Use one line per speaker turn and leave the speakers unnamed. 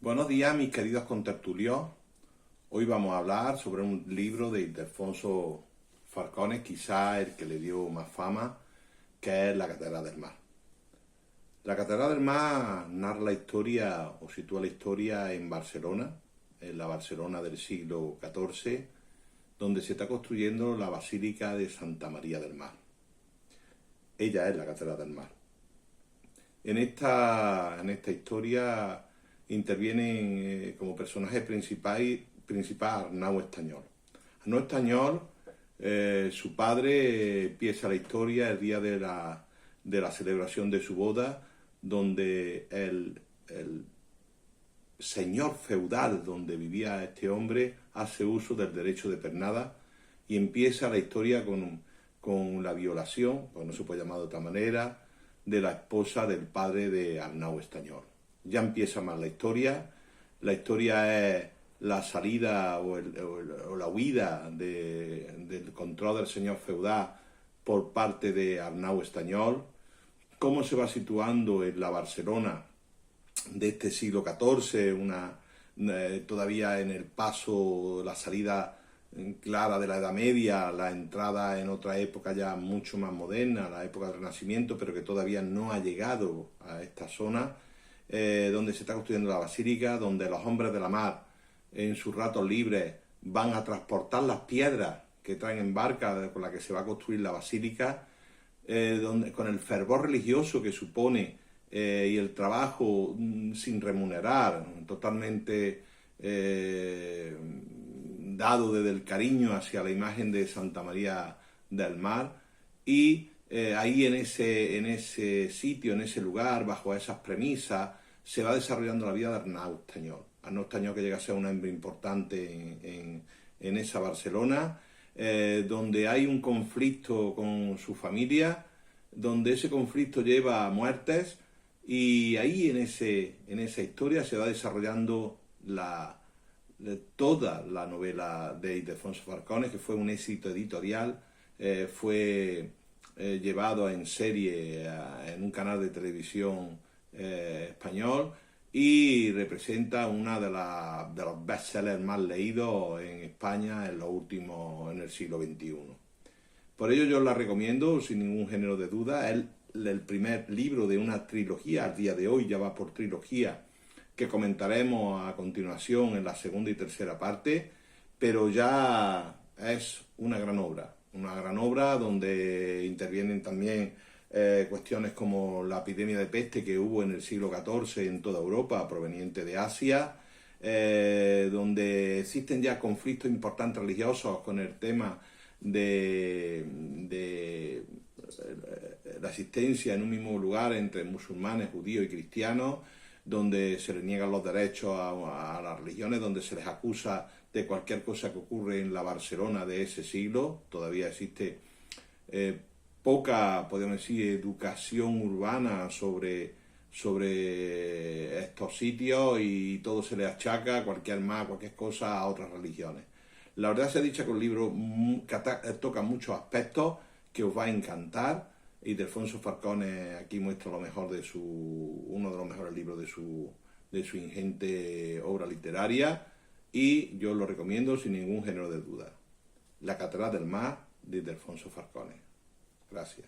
Buenos días, mis queridos contertulios. Hoy vamos a hablar sobre un libro de Ildefonso Falcones, quizá el que le dio más fama, que es La Catedral del Mar. La Catedral del Mar narra la historia o sitúa la historia en Barcelona, en la Barcelona del siglo XIV, donde se está construyendo la Basílica de Santa María del Mar. Ella es la Catedral del Mar. En esta historia intervienen como personaje principal Arnau Estañol. Arnau Estañol, su padre, empieza la historia el día de la celebración de su boda, donde el señor feudal donde vivía este hombre hace uso del derecho de pernada y empieza la historia con la violación, pues no se puede llamar de otra manera, de la esposa del padre de Arnau Estañol. Ya empieza más la historia es la salida o la huida del control del señor feudal por parte de Arnau Estañol, cómo se va situando en la Barcelona de este siglo XIV, todavía en el paso, la salida clara de la Edad Media, la entrada en otra época ya mucho más moderna, la época del Renacimiento, pero que todavía no ha llegado a esta zona, donde se está construyendo la basílica, donde los hombres de la mar en sus ratos libres van a transportar las piedras que traen en barca con las que se va a construir la basílica, donde, con el fervor religioso que supone y el trabajo sin remunerar, totalmente dado desde el cariño hacia la imagen de Santa María del Mar, y ahí en ese sitio, en ese lugar, bajo esas premisas, se va desarrollando la vida de Arnau Estañol. Arnau Estañol, que llega a ser un hombre importante en esa Barcelona, donde hay un conflicto con su familia, donde ese conflicto lleva a muertes, y ahí en esa historia se va desarrollando toda la novela de Ildefonso Falcones, que fue un éxito editorial, fue llevado en serie en un canal de televisión español, y representa una de los bestsellers más leídos en España en el siglo XXI. Por ello yo la recomiendo sin ningún género de duda. Es el primer libro de una trilogía, al día de hoy ya va por trilogía, que comentaremos a continuación en la segunda y tercera parte, pero ya es una gran obra donde intervienen también cuestiones como la epidemia de peste que hubo en el siglo XIV en toda Europa, proveniente de Asia, donde existen ya conflictos importantes religiosos con el tema de la existencia en un mismo lugar entre musulmanes, judíos y cristianos, donde se les niegan los derechos a las religiones, donde se les acusa de cualquier cosa que ocurre en la Barcelona de ese siglo. Todavía existe poca, podemos decir, educación urbana sobre estos sitios, y todo se le achaca, cualquier cosa, a otras religiones. La verdad sea dicha, que el libro toca muchos aspectos que os va a encantar. Ildefonso Falcones aquí muestra lo mejor uno de los mejores libros de su ingente obra literaria, y yo lo recomiendo sin ningún género de duda. La Catedral del Mar, de Ildefonso Falcones. Gracias.